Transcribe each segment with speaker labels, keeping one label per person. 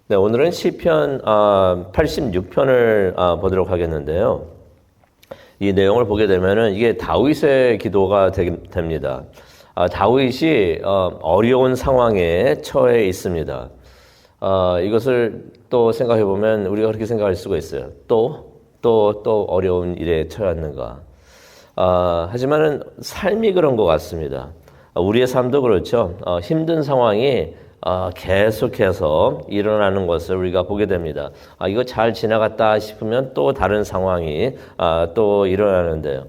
Speaker 1: 네, 오늘은 시편 86편을 보도록 하겠는데요. 이 내용을 보게 되면은 이게 다윗의 기도가 됩니다. 다윗이 어려운 상황에 처해 있습니다. 이것을 또 생각해 보면 우리가 그렇게 생각할 수가 있어요. 또 어려운 일에 처했는가. 하지만은 삶이 그런 것 같습니다. 우리의 삶도 그렇죠. 힘든 상황이 계속해서 일어나는 것을 우리가 보게 됩니다. 이거 잘 지나갔다 싶으면 또 다른 상황이 또 일어나는데요.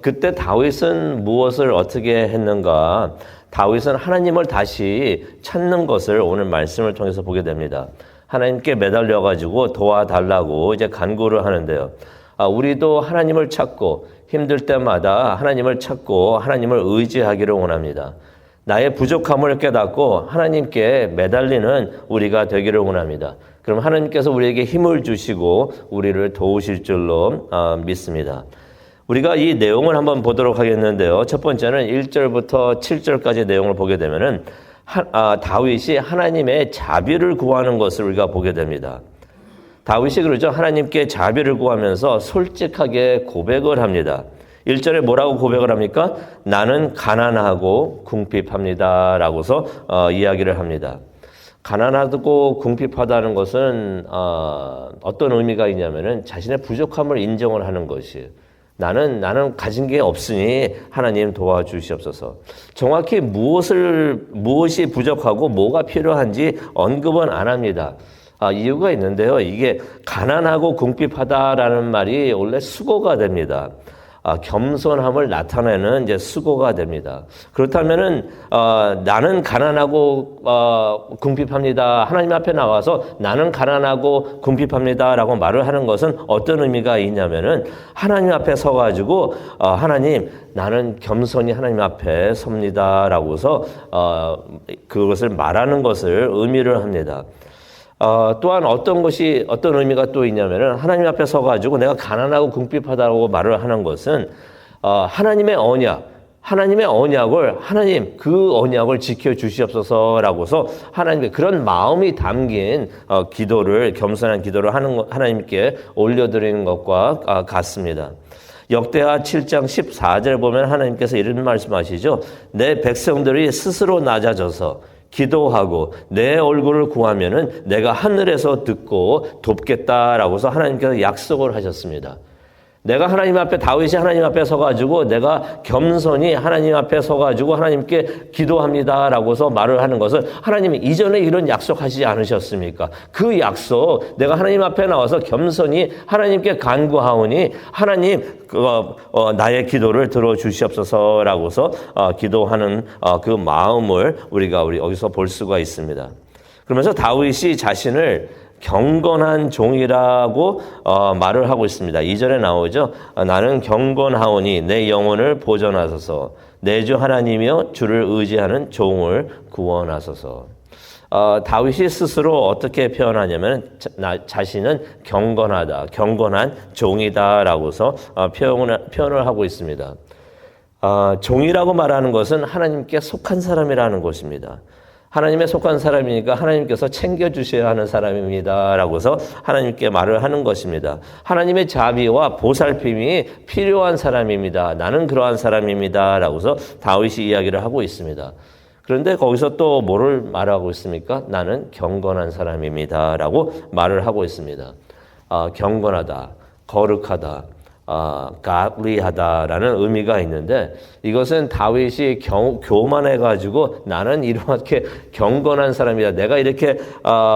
Speaker 1: 그때 다윗은 무엇을 어떻게 했는가? 다윗은 하나님을 다시 찾는 것을 오늘 말씀을 통해서 보게 됩니다. 하나님께 매달려가지고 도와달라고 이제 간구를 하는데요. 우리도 하나님을 찾고 힘들 때마다 하나님을 찾고 하나님을 의지하기를 원합니다. 나의 부족함을 깨닫고 하나님께 매달리는 우리가 되기를 원합니다. 그럼 하나님께서 우리에게 힘을 주시고 우리를 도우실 줄로 믿습니다. 우리가 이 내용을 한번 보도록 하겠는데요. 첫 번째는 1절부터 7절까지 내용을 보게 되면은 다윗이 하나님의 자비를 구하는 것을 우리가 보게 됩니다. 다윗이 그러죠. 하나님께 자비를 구하면서 솔직하게 고백을 합니다. 1절에 뭐라고 고백을 합니까? 나는 가난하고 궁핍합니다. 라고서 이야기를 합니다. 가난하고 궁핍하다는 것은 어떤 의미가 있냐면은 자신의 부족함을 인정을 하는 것이에요. 나는 가진 게 없으니 하나님 도와주시옵소서. 정확히 무엇이 부족하고 뭐가 필요한지 언급은 안 합니다. 이유가 있는데요. 이게 가난하고 궁핍하다라는 말이 원래 수고가 됩니다. 겸손함을 나타내는 이제 수고가 됩니다. 그렇다면은 나는 가난하고 궁핍합니다. 하나님 앞에 나와서 나는 가난하고 궁핍합니다라고 말을 하는 것은 어떤 의미가 있냐면은 하나님 앞에 서가지고 하나님 나는 겸손히 하나님 앞에 섭니다라고서 그것을 말하는 것을 의미를 합니다. 또한 어떤 의미가 또 있냐면은 하나님 앞에 서가지고 내가 가난하고 궁핍하다고 말을 하는 것은 하나님의 언약을 하나님 그 언약을 지켜주시옵소서라고서 하나님의 그런 마음이 담긴 기도를 겸손한 기도를 하나님께 올려드리는 것과 같습니다. 역대하 7장 14절 보면 하나님께서 이런 말씀하시죠. 내 백성들이 스스로 낮아져서 기도하고 내 얼굴을 구하면은 내가 하늘에서 듣고 돕겠다라고서 하나님께서 약속을 하셨습니다. 내가 다윗이 하나님 앞에 서가지고 내가 겸손히 하나님 앞에 서가지고 하나님께 기도합니다라고서 말을 하는 것은 하나님이 이전에 이런 약속하시지 않으셨습니까? 그 약속, 내가 하나님 앞에 나와서 겸손히 하나님께 간구하오니 하나님 나의 기도를 들어주시옵소서라고서 기도하는 그 마음을 우리가 여기서 볼 수가 있습니다. 그러면서 다윗이 자신을 경건한 종이라고 말을 하고 있습니다. 2절에 나오죠. 나는 경건하오니 내 영혼을 보전하소서 내 주 하나님이여 주를 의지하는 종을 구원하소서. 다윗이 스스로 어떻게 표현하냐면 자신은 경건한 종이다라고서 표현을 하고 있습니다. 종이라고 말하는 것은 하나님께 속한 사람이라는 것입니다. 하나님에 속한 사람이니까 하나님께서 챙겨주셔야 하는 사람입니다. 라고서 하나님께 말을 하는 것입니다. 하나님의 자비와 보살핌이 필요한 사람입니다. 나는 그러한 사람입니다. 라고서 다윗이 이야기를 하고 있습니다. 그런데 거기서 또 뭐를 말하고 있습니까? 나는 경건한 사람입니다. 라고 말을 하고 있습니다. 경건하다, 거룩하다, godly하다라는 의미가 있는데 이것은 다윗이 교만해가지고 나는 이렇게 경건한 사람이다. 내가 이렇게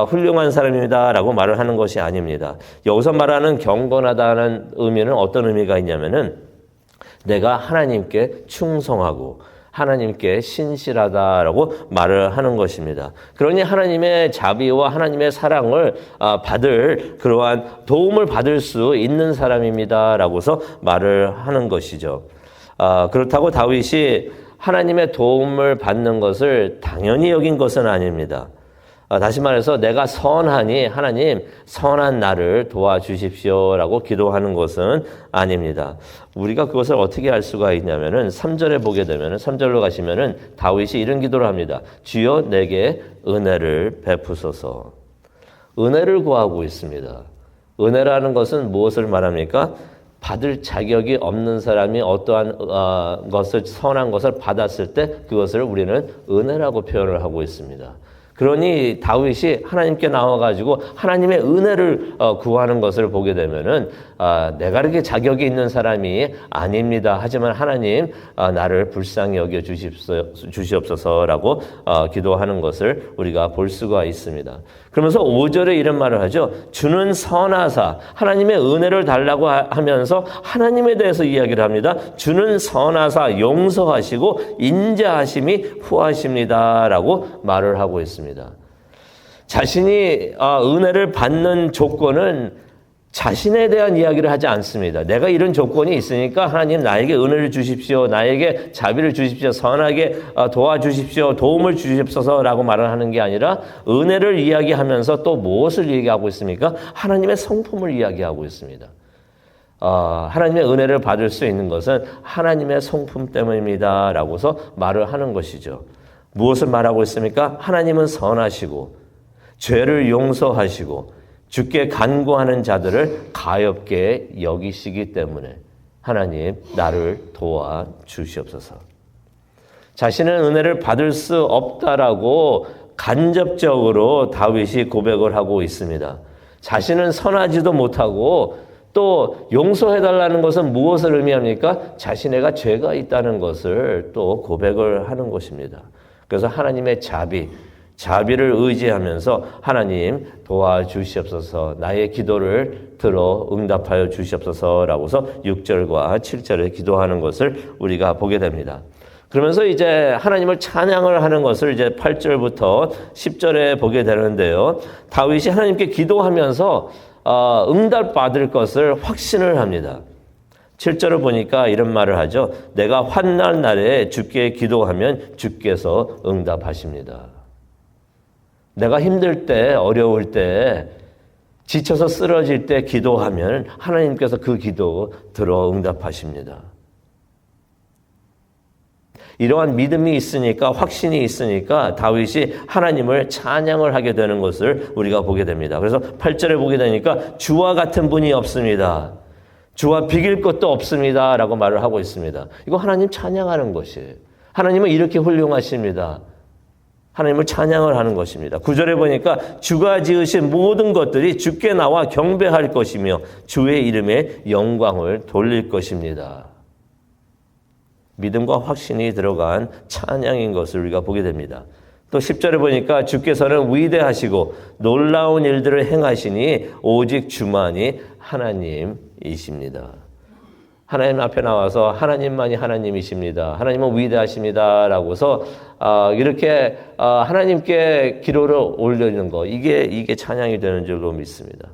Speaker 1: 훌륭한 사람이다라고 말을 하는 것이 아닙니다. 여기서 말하는 경건하다는 의미는 어떤 의미가 있냐면은 내가 하나님께 충성하고 하나님께 신실하다라고 말을 하는 것입니다. 그러니 하나님의 자비와 하나님의 사랑을 받을 그러한 도움을 받을 수 있는 사람입니다라고서 말을 하는 것이죠. 그렇다고 다윗이 하나님의 도움을 받는 것을 당연히 여긴 것은 아닙니다. 다시 말해서 내가 선하니 하나님 선한 나를 도와주십시오라고 기도하는 것은 아닙니다. 우리가 그것을 어떻게 알 수가 있냐면은 3절에 보게 되면은 3절로 가시면은 다윗이 이런 기도를 합니다. 주여 내게 은혜를 베푸소서. 은혜를 구하고 있습니다. 은혜라는 것은 무엇을 말합니까? 받을 자격이 없는 사람이 어떠한 것을 선한 것을 받았을 때 그것을 우리는 은혜라고 표현을 하고 있습니다. 그러니 다윗이 하나님께 나와가지고 하나님의 은혜를 구하는 것을 보게 되면은 내가 이렇게 자격이 있는 사람이 아닙니다. 하지만 하나님 나를 불쌍히 여겨 주시옵소서라고 기도하는 것을 우리가 볼 수가 있습니다. 그러면서 5절에 이런 말을 하죠. 주는 선하사 하나님의 은혜를 달라고 하면서 하나님에 대해서 이야기를 합니다. 주는 선하사 용서하시고 인자하심이 후하십니다라고 말을 하고 있습니다. 자신이 은혜를 받는 조건은 자신에 대한 이야기를 하지 않습니다. 내가 이런 조건이 있으니까 하나님 나에게 은혜를 주십시오. 나에게 자비를 주십시오. 선하게 도와주십시오. 도움을 주십소서라고 말을 하는 게 아니라 은혜를 이야기하면서 또 무엇을 얘기하고 있습니까? 하나님의 성품을 이야기하고 있습니다. 하나님의 은혜를 받을 수 있는 것은 하나님의 성품 때문입니다. 라고서 말을 하는 것이죠. 무엇을 말하고 있습니까? 하나님은 선하시고 죄를 용서하시고 주께 간구하는 자들을 가엾게 여기시기 때문에 하나님 나를 도와 주시옵소서. 자신은 은혜를 받을 수 없다라고 간접적으로 다윗이 고백을 하고 있습니다. 자신은 선하지도 못하고 또 용서해달라는 것은 무엇을 의미합니까? 자신에게 죄가 있다는 것을 또 고백을 하는 것입니다. 그래서 하나님의 자비를 의지하면서 하나님 도와주시옵소서, 나의 기도를 들어 응답하여 주시옵소서라고서 6절과 7절에 기도하는 것을 우리가 보게 됩니다. 그러면서 이제 하나님을 찬양을 하는 것을 이제 8절부터 10절에 보게 되는데요. 다윗이 하나님께 기도하면서 응답받을 것을 확신을 합니다. 7절을 보니까 이런 말을 하죠. 내가 환난 날에 주께 기도하면 주께서 응답하십니다. 내가 힘들 때, 어려울 때, 지쳐서 쓰러질 때 기도하면 하나님께서 그 기도 들어 응답하십니다. 이러한 믿음이 있으니까, 확신이 있으니까 다윗이 하나님을 찬양을 하게 되는 것을 우리가 보게 됩니다. 그래서 8절에 보게 되니까 주와 같은 분이 없습니다. 주와 비길 것도 없습니다. 라고 말을 하고 있습니다. 이거 하나님 찬양하는 것이에요. 하나님은 이렇게 훌륭하십니다. 하나님을 찬양을 하는 것입니다. 9절에 보니까 주가 지으신 모든 것들이 주께 나와 경배할 것이며 주의 이름에 영광을 돌릴 것입니다. 믿음과 확신이 들어간 찬양인 것을 우리가 보게 됩니다. 또 10절에 보니까 주께서는 위대하시고 놀라운 일들을 행하시니 오직 주만이 하나님이십니다. 하나님 앞에 나와서 하나님만이 하나님이십니다. 하나님은 위대하십니다. 라고서 이렇게 하나님께 기도를 올리는 거, 이게 찬양이 되는 줄로 믿습니다.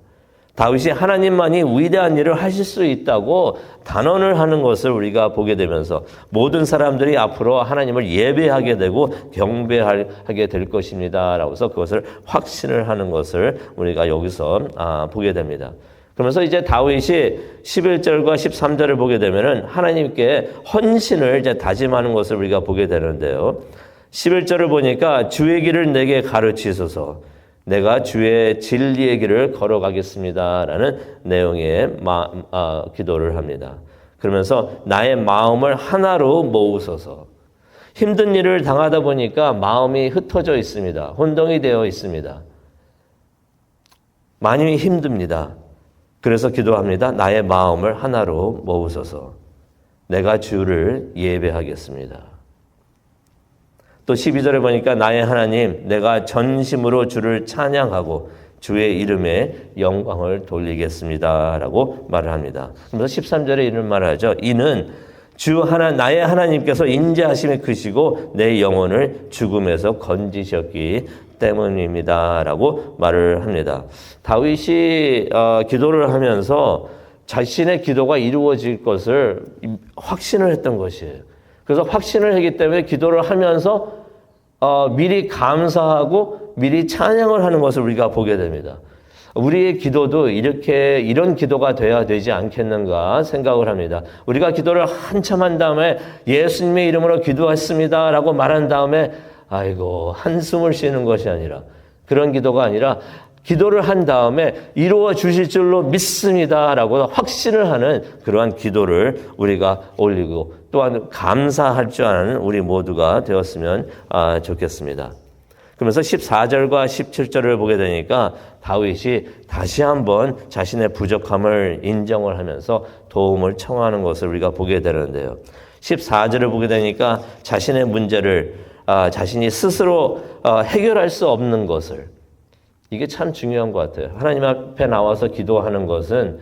Speaker 1: 다윗이 하나님만이 위대한 일을 하실 수 있다고 단언을 하는 것을 우리가 보게 되면서 모든 사람들이 앞으로 하나님을 예배하게 되고 경배하게 될 것입니다. 라고서 그것을 확신을 하는 것을 우리가 여기서 보게 됩니다. 그러면서 이제 다윗이 11절과 13절을 보게 되면은 하나님께 헌신을 이제 다짐하는 것을 우리가 보게 되는데요. 11절을 보니까 주의 길을 내게 가르치소서, 내가 주의 진리의 길을 걸어가겠습니다. 라는 내용의 기도를 합니다. 그러면서 나의 마음을 하나로 모으소서. 힘든 일을 당하다 보니까 마음이 흩어져 있습니다. 혼동이 되어 있습니다. 많이 힘듭니다. 그래서 기도합니다. 나의 마음을 하나로 모으소서. 내가 주를 예배하겠습니다. 또 12절에 보니까 나의 하나님, 내가 전심으로 주를 찬양하고 주의 이름에 영광을 돌리겠습니다. 라고 말을 합니다. 그래서 13절에 이런 말을 하죠. 이는 나의 하나님께서 인자하심이 크시고 내 영혼을 죽음에서 건지셨기 때문입니다. 라고 말을 합니다. 다윗이 기도를 하면서 자신의 기도가 이루어질 것을 확신을 했던 것이에요. 그래서 확신을 했기 때문에 기도를 하면서 미리 감사하고 미리 찬양을 하는 것을 우리가 보게 됩니다. 우리의 기도도 이런 기도가 돼야 되지 않겠는가 생각을 합니다. 우리가 기도를 한참 한 다음에 예수님의 이름으로 기도했습니다. 라고 말한 다음에 아이고 한숨을 쉬는 것이 아니라 그런 기도가 아니라 기도를 한 다음에 이루어 주실 줄로 믿습니다라고 확신을 하는 그러한 기도를 우리가 올리고 또한 감사할 줄 아는 우리 모두가 되었으면 좋겠습니다. 그러면서 14절과 17절을 보게 되니까 다윗이 다시 한번 자신의 부족함을 인정을 하면서 도움을 청하는 것을 우리가 보게 되는데요. 14절을 보게 되니까 자신의 문제를 자신이 스스로 해결할 수 없는 것을, 이게 참 중요한 것 같아요. 하나님 앞에 나와서 기도하는 것은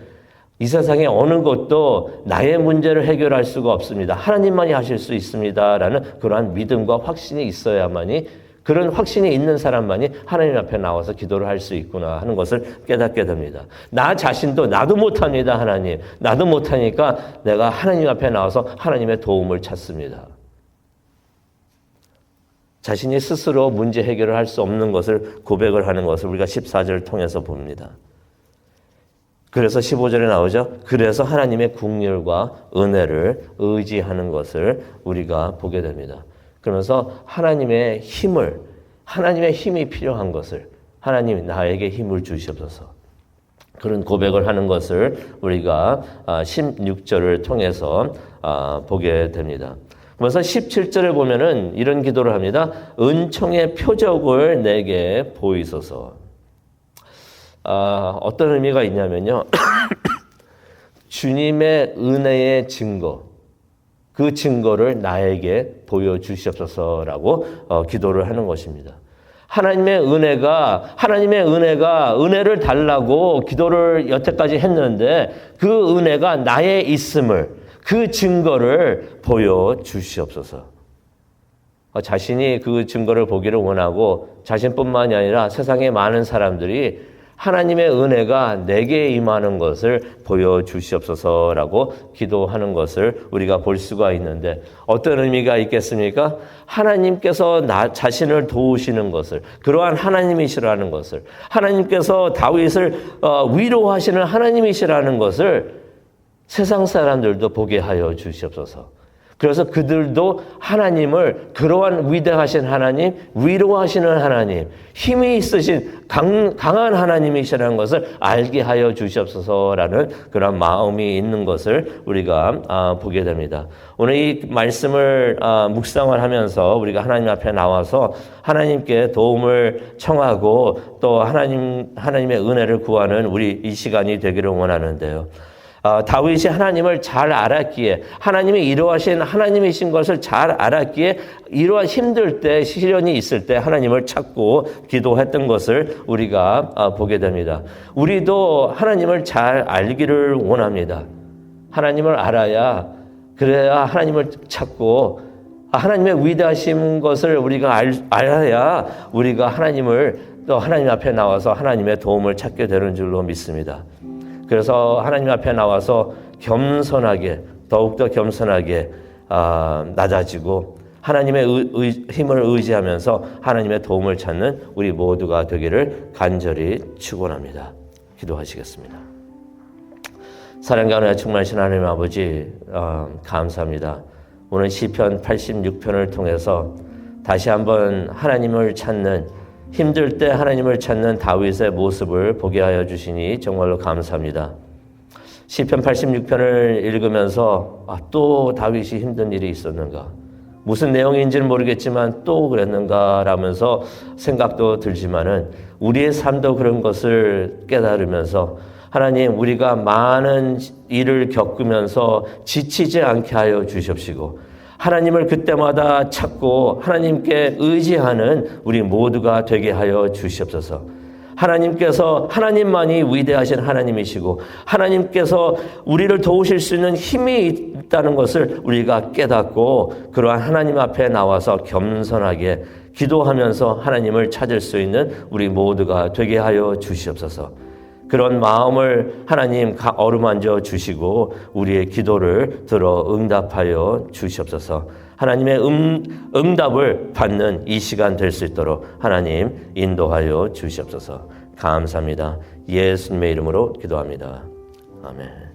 Speaker 1: 이 세상에 어느 것도 나의 문제를 해결할 수가 없습니다. 하나님만이 하실 수 있습니다라는 그러한 믿음과 확신이 있어야만이, 그런 확신이 있는 사람만이 하나님 앞에 나와서 기도를 할 수 있구나 하는 것을 깨닫게 됩니다. 나 자신도 나도 못합니다. 하나님, 나도 못하니까 내가 하나님 앞에 나와서 하나님의 도움을 찾습니다. 자신이 스스로 문제 해결을 할 수 없는 것을 고백을 하는 것을 우리가 14절을 통해서 봅니다. 그래서 15절에 나오죠. 그래서 하나님의 긍휼과 은혜를 의지하는 것을 우리가 보게 됩니다. 그러면서 하나님의 힘이 필요한 것을, 하나님 나에게 힘을 주시옵소서, 그런 고백을 하는 것을 우리가 16절을 통해서 보게 됩니다. 그래서 17절에 보면은 이런 기도를 합니다. 은총의 표적을 내게 보이소서. 어떤 의미가 있냐면요. 주님의 은혜의 증거, 그 증거를 나에게 보여주시옵소서라고 기도를 하는 것입니다. 하나님의 은혜가 은혜를 달라고 기도를 여태까지 했는데 그 은혜가 나에 있음을, 그 증거를 보여주시옵소서. 자신이 그 증거를 보기를 원하고 자신뿐만이 아니라 세상의 많은 사람들이 하나님의 은혜가 내게 임하는 것을 보여주시옵소서라고 기도하는 것을 우리가 볼 수가 있는데, 어떤 의미가 있겠습니까? 하나님께서 나 자신을 도우시는 것을, 그러한 하나님이시라는 것을, 하나님께서 다윗을 위로하시는 하나님이시라는 것을 세상 사람들도 보게 하여 주시옵소서. 그래서 그들도 하나님을, 그러한 위대하신 하나님, 위로하시는 하나님, 힘이 있으신 강한 하나님이시라는 것을 알게 하여 주시옵소서라는 그런 마음이 있는 것을 우리가 보게 됩니다. 오늘 이 말씀을 묵상을 하면서 우리가 하나님 앞에 나와서 하나님께 도움을 청하고 또 하나님의 은혜를 구하는 우리 이 시간이 되기를 원하는데요. 다윗이 하나님을 잘 알았기에, 하나님이 이러하신 하나님이신 것을 잘 알았기에 이러한 힘들 때, 시련이 있을 때 하나님을 찾고 기도했던 것을 우리가 보게 됩니다. 우리도 하나님을 잘 알기를 원합니다. 하나님을 알아야, 그래야 하나님을 찾고 하나님의 위대하신 것을 우리가 알아야 우리가 하나님을 또 하나님 앞에 나와서 하나님의 도움을 찾게 되는 줄로 믿습니다. 그래서 하나님 앞에 나와서 겸손하게, 더욱더 겸손하게 낮아지고 하나님의 힘을 의지하면서 하나님의 도움을 찾는 우리 모두가 되기를 간절히 축원합니다. 기도하시겠습니다. 사랑과 은혜가 충만하신 하나님 아버지, 감사합니다. 오늘 시편 86편을 통해서 다시 한번 하나님을 찾는, 힘들 때 하나님을 찾는 다윗의 모습을 보게 하여 주시니 정말로 감사합니다. 시편 86편을 읽으면서 또 다윗이 힘든 일이 있었는가, 무슨 내용인지는 모르겠지만 또 그랬는가 라면서 생각도 들지만은 우리의 삶도 그런 것을 깨달으면서 하나님, 우리가 많은 일을 겪으면서 지치지 않게 하여 주십시고 하나님을 그때마다 찾고 하나님께 의지하는 우리 모두가 되게 하여 주시옵소서. 하나님께서, 하나님만이 위대하신 하나님이시고 하나님께서 우리를 도우실 수 있는 힘이 있다는 것을 우리가 깨닫고 그러한 하나님 앞에 나와서 겸손하게 기도하면서 하나님을 찾을 수 있는 우리 모두가 되게 하여 주시옵소서. 그런 마음을 하나님 어루만져 주시고 우리의 기도를 들어 응답하여 주시옵소서. 하나님의 응답을 받는 이 시간 될 수 있도록 하나님 인도하여 주시옵소서. 감사합니다. 예수님의 이름으로 기도합니다. 아멘.